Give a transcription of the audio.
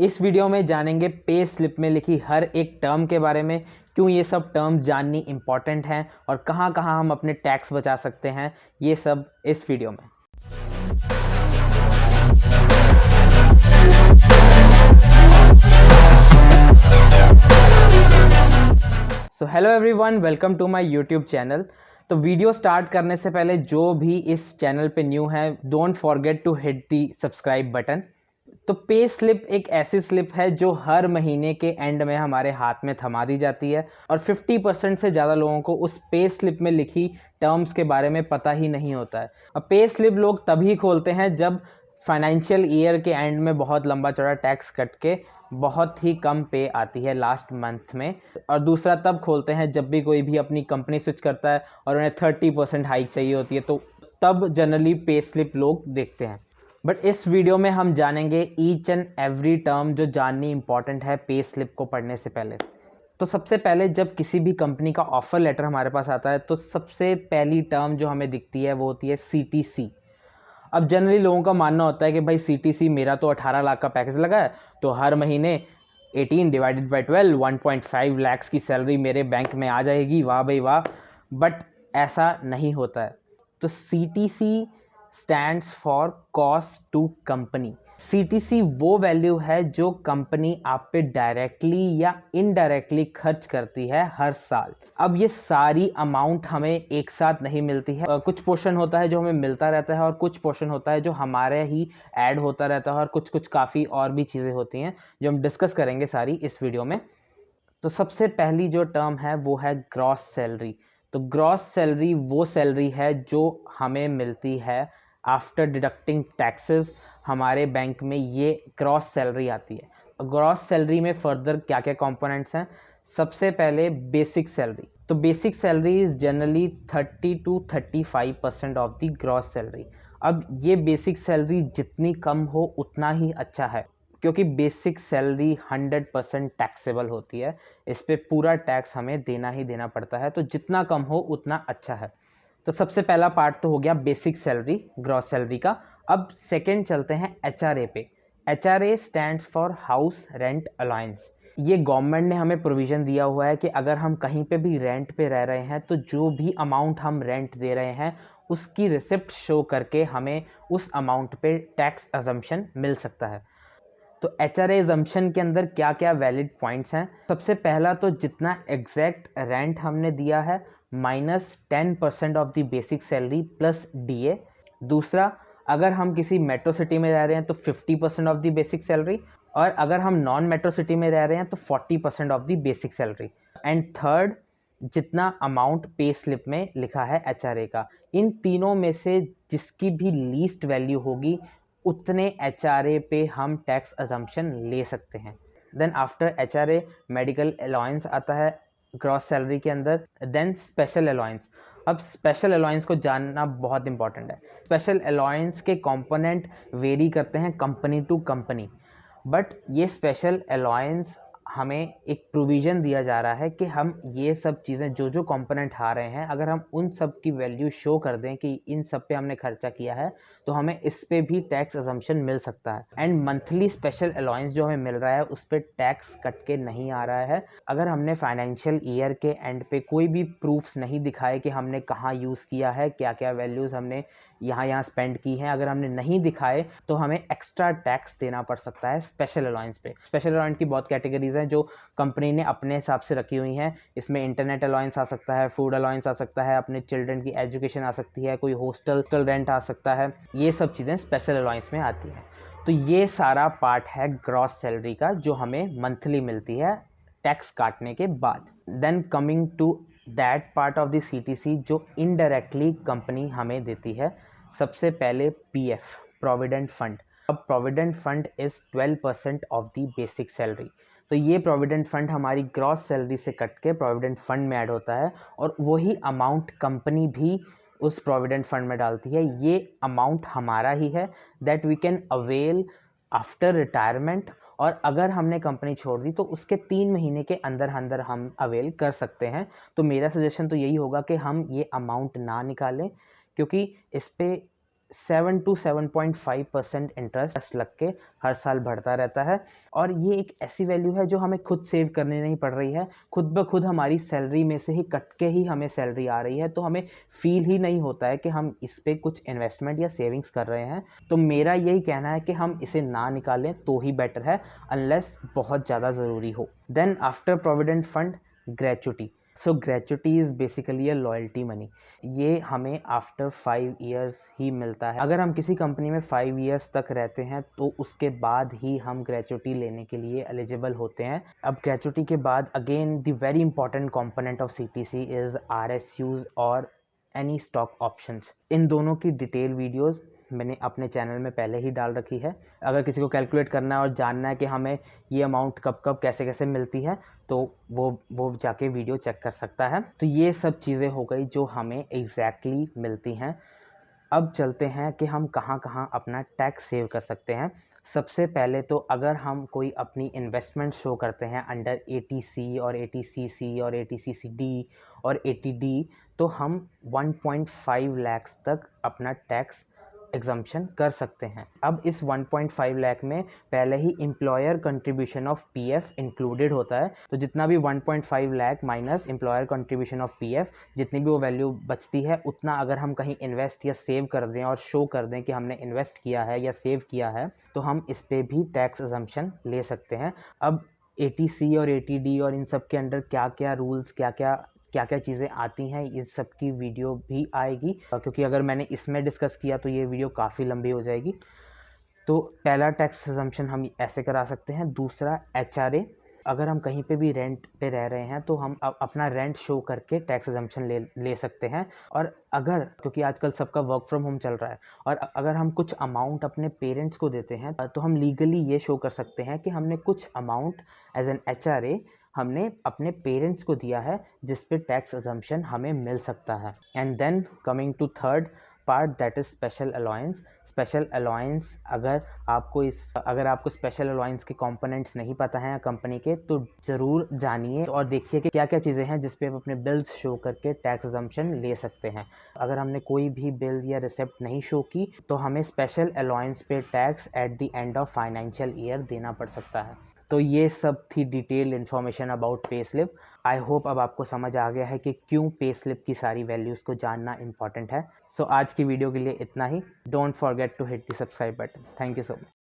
इस वीडियो में जानेंगे पे स्लिप में लिखी हर एक टर्म के बारे में, क्यों ये सब टर्म जाननी इम्पॉर्टेंट हैं और कहाँ कहाँ हम अपने टैक्स बचा सकते हैं, ये सब इस वीडियो में। So hello everyone, welcome to my YouTube channel. तो वीडियो स्टार्ट करने से पहले जो भी इस चैनल पे न्यू है, don't forget to hit the subscribe button. तो पे स्लिप एक ऐसी स्लिप है जो हर महीने के एंड में हमारे हाथ में थमा दी जाती है और 50% से ज़्यादा लोगों को उस पे स्लिप में लिखी टर्म्स के बारे में पता ही नहीं होता है। अब पे स्लिप लोग तभी खोलते हैं जब फाइनेंशियल ईयर के एंड में बहुत लंबा चौड़ा टैक्स कट के बहुत ही कम पे आती है लास्ट मंथ में, और दूसरा तब खोलते हैं जब भी कोई भी अपनी कंपनी स्विच करता है और उन्हें 30% हाइक चाहिए होती है, तो तब जनरली पे स्लिप लोग देखते हैं। बट इस वीडियो में हम जानेंगे ईच एंड एवरी टर्म जो जाननी इंपॉर्टेंट है पे स्लिप को पढ़ने से पहले। तो सबसे पहले जब किसी भी कंपनी का ऑफर लेटर हमारे पास आता है तो सबसे पहली टर्म जो हमें दिखती है वो होती है CTC। अब जनरली लोगों का मानना होता है कि भाई CTC, मेरा तो 18 लाख का पैकेज लगा है तो हर महीने 18 डिवाइडेड बाई 12 1.5 लाख की सैलरी मेरे बैंक में आ जाएगी, वाह भाई वाह। बट ऐसा नहीं होता है। तो CTC stands for cost to company. CTC वो वैल्यू है जो कंपनी आप पे डायरेक्टली या इनडायरेक्टली खर्च करती है हर साल। अब ये सारी अमाउंट हमें एक साथ नहीं मिलती है, कुछ पोर्शन होता है जो हमें मिलता रहता है और कुछ पोर्शन होता है जो हमारे ही ऐड होता रहता है, और कुछ काफ़ी और भी चीज़ें होती हैं जो हम डिस्कस करेंगे सारी इस वीडियो में। तो सबसे पहली जो टर्म है वो है ग्रॉस सैलरी। तो ग्रॉस सैलरी वो सैलरी है जो हमें मिलती है आफ्टर डिडक्टिंग टैक्सेस। हमारे बैंक में ये ग्रॉस सैलरी आती है। ग्रॉस सैलरी में फर्दर क्या क्या कंपोनेंट्स हैं? सबसे पहले बेसिक सैलरी। तो basic salary is generally 30 to 35% of the gross salary. अब ये बेसिक सैलरी जितनी कम हो उतना ही अच्छा है, क्योंकि बेसिक सैलरी 100% टैक्सेबल होती है। इस पर पूरा टैक्स हमें देना ही देना पड़ता है, तो जितना कम हो उतना अच्छा है। तो सबसे पहला पार्ट तो हो गया बेसिक सैलरी, ग्रॉस सैलरी का। अब सेकंड चलते हैं HRA पे। HRA stands for house rent allowance. ये गवर्नमेंट ने हमें प्रोविज़न दिया हुआ है कि अगर हम कहीं पे भी रेंट पे रह रहे हैं तो जो भी अमाउंट हम रेंट दे रहे हैं उसकी रिसिप्ट शो करके हमें उस अमाउंट पे टैक्स अजम्पशन मिल सकता है। तो HRA एजम्पशन के अंदर क्या क्या वैलिड पॉइंट्स हैं? सबसे पहला तो जितना एग्जैक्ट रेंट हमने दिया है minus 10% of the basic salary plus DA। दूसरा, अगर हम किसी मेट्रो सिटी में रह रहे हैं तो 50% ऑफ द बेसिक सैलरी, और अगर हम नॉन मेट्रो सिटी में रह रहे हैं तो 40% of the basic salary. And third, जितना अमाउंट पे स्लिप में लिखा है HRA का। इन तीनों में से जिसकी भी लीस्ट वैल्यू होगी उतने HRA पे हम टैक्स अजम्पशन ले सकते हैं। Then after HRA medical allowance आता है ग्रॉस सैलरी के अंदर। Then special allowance. अब स्पेशल अलाउंस को जानना बहुत इंपॉर्टेंट है। स्पेशल अलाउंस के कंपोनेंट वेरी करते हैं कंपनी टू कंपनी, बट ये स्पेशल अलाउंस हमें एक प्रोविज़न दिया जा रहा है कि हम ये सब चीज़ें जो जो कंपोनेंट आ रहे हैं, अगर हम उन सब की वैल्यू शो कर दें कि इन सब पे हमने खर्चा किया है तो हमें इस पे भी टैक्स अजम्पशन मिल सकता है। एंड मंथली स्पेशल अलाउंस जो हमें मिल रहा है उस पर टैक्स कट के नहीं आ रहा है। अगर हमने फाइनेंशियल ईयर के एंड पे कोई भी प्रूफ्स नहीं दिखाए कि हमने कहाँ यूज़ किया है, क्या क्या वैल्यूज़ हमने यहाँ स्पेंड की हैं, अगर हमने नहीं दिखाए तो हमें एक्स्ट्रा टैक्स देना पड़ सकता है स्पेशल अलाउंस पे। स्पेशल अलाउंस की बहुत कैटेगरीज हैं जो कंपनी ने अपने हिसाब से रखी हुई हैं। इसमें इंटरनेट अलाउंस आ सकता है, फूड अलाउंस आ सकता है, अपने चिल्ड्रन की एजुकेशन आ सकती है, कोई हॉस्टल रेंट आ सकता है। ये सब चीज़ें स्पेशल अलाउंस में आती हैं। तो ये सारा पार्ट है ग्रॉस सैलरी का जो हमें मंथली मिलती है टैक्स काटने के बाद। Then coming to that part of the CTC जो इनडायरेक्टली कंपनी हमें देती है। सबसे पहले PF, प्रोविडेंट फंड। अब provident fund is 12% of the basic salary. तो ये प्रोविडेंट फंड हमारी ग्रॉस सैलरी से कट के प्रोविडेंट फंड में ऐड होता है, और वही अमाउंट कंपनी भी उस प्रोविडेंट फंड में डालती है। ये अमाउंट हमारा ही है that we can avail after retirement, और अगर हमने कंपनी छोड़ दी तो उसके 3 महीने के अंदर अंदर हम अवेल कर सकते हैं। तो मेरा सजेशन तो यही होगा कि हम ये अमाउंट ना निकालें, क्योंकि इस पे 7 to 7.5% इंटरेस्ट लग के हर साल बढ़ता रहता है। और ये एक ऐसी वैल्यू है जो हमें खुद सेव करने नहीं पड़ रही है, खुद ब खुद हमारी सैलरी में से ही कट के ही हमें सैलरी आ रही है, तो हमें फील ही नहीं होता है कि हम इस पे कुछ इन्वेस्टमेंट या सेविंग्स कर रहे हैं। तो मेरा यही कहना है कि हम इसे ना निकालें तो ही बेटर है, अनलेस बहुत ज़्यादा ज़रूरी हो। Then after provident fund, gratuity. So gratuity is basically a loyalty money. ये हमें आफ्टर 5 ईयर्स ही मिलता है। अगर हम किसी कंपनी में 5 ईयर्स तक रहते हैं तो उसके बाद ही हम ग्रेचुटी लेने के लिए एलिजिबल होते हैं। अब ग्रेचुटी के बाद again the very important component of CTC is RSUs और एनी स्टॉक ऑप्शंस। इन दोनों की डिटेल वीडियोस मैंने अपने चैनल में पहले ही डाल रखी है। अगर किसी को कैलकुलेट करना है और जानना है कि हमें ये अमाउंट कब कब कैसे कैसे मिलती है तो वो जाके वीडियो चेक कर सकता है। तो ये सब चीज़ें हो गई जो हमें एग्जैक्टली मिलती हैं। अब चलते हैं कि हम कहाँ कहाँ अपना टैक्स सेव कर सकते हैं। सबसे पहले तो अगर हम कोई अपनी इन्वेस्टमेंट शो करते हैं अंडर एटीसी और एटीसीसी और एटीसीसीडी और एटीडी, तो हम 1.5 लाख तक अपना टैक्स एग्जम्पशन कर सकते हैं। अब इस 1.5 लाख में पहले ही employer contribution of PF included होता है। तो जितना भी 1.5 lakh minus employer contribution of PF, जितनी भी वो वैल्यू बचती है उतना अगर हम कहीं इन्वेस्ट या सेव कर दें और शो कर दें कि हमने इन्वेस्ट किया है या सेव किया है, तो हम इस पर भी टैक्स एग्जम्पशन ले सकते हैं। अब एटीसी और एटीडी और इन सब के अंडर क्या क्या रूल्स, क्या क्या चीज़ें आती हैं, इस सब की वीडियो भी आएगी, क्योंकि अगर मैंने इसमें डिस्कस किया तो ये वीडियो काफ़ी लंबी हो जाएगी। तो पहला टैक्स एग्जम्पशन हम ऐसे करा सकते हैं। दूसरा एचआरए। अगर हम कहीं पे भी रेंट पे रह रहे हैं तो हम अपना रेंट शो करके टैक्स एग्जम्पशन ले सकते हैं। और अगर, क्योंकि आजकल सबका वर्क फ्रॉम होम चल रहा है, और अगर हम कुछ अमाउंट अपने पेरेंट्स को देते हैं तो हम लीगली ये शो कर सकते हैं कि हमने कुछ अमाउंट एज एन एचआरए हमने अपने पेरेंट्स को दिया है, जिस पे टैक्स एग्जम्पशन हमें मिल सकता है। And then coming to third part, that is special allowance. Special allowance, अगर आपको स्पेशल अलाउंस के कंपोनेंट्स नहीं पता हैं कंपनी के, तो ज़रूर जानिए और देखिए कि क्या क्या चीज़ें हैं जिस पे आप अपने बिल्स शो करके टैक्स एग्जम्पशन ले सकते हैं। अगर हमने कोई भी बिल या रिसिप्ट नहीं शो की तो हमें स्पेशल अलाउंस पे tax at the end of financial year देना पड़ सकता है। तो ये सब थी detail information about pay slip. I hope अब आपको समझ आ गया है कि क्यों पे स्लिप की सारी वैल्यूज़ को जानना इंपॉर्टेंट है। सो आज की वीडियो के लिए इतना ही। Don't forget to hit the subscribe button. Thank you so much.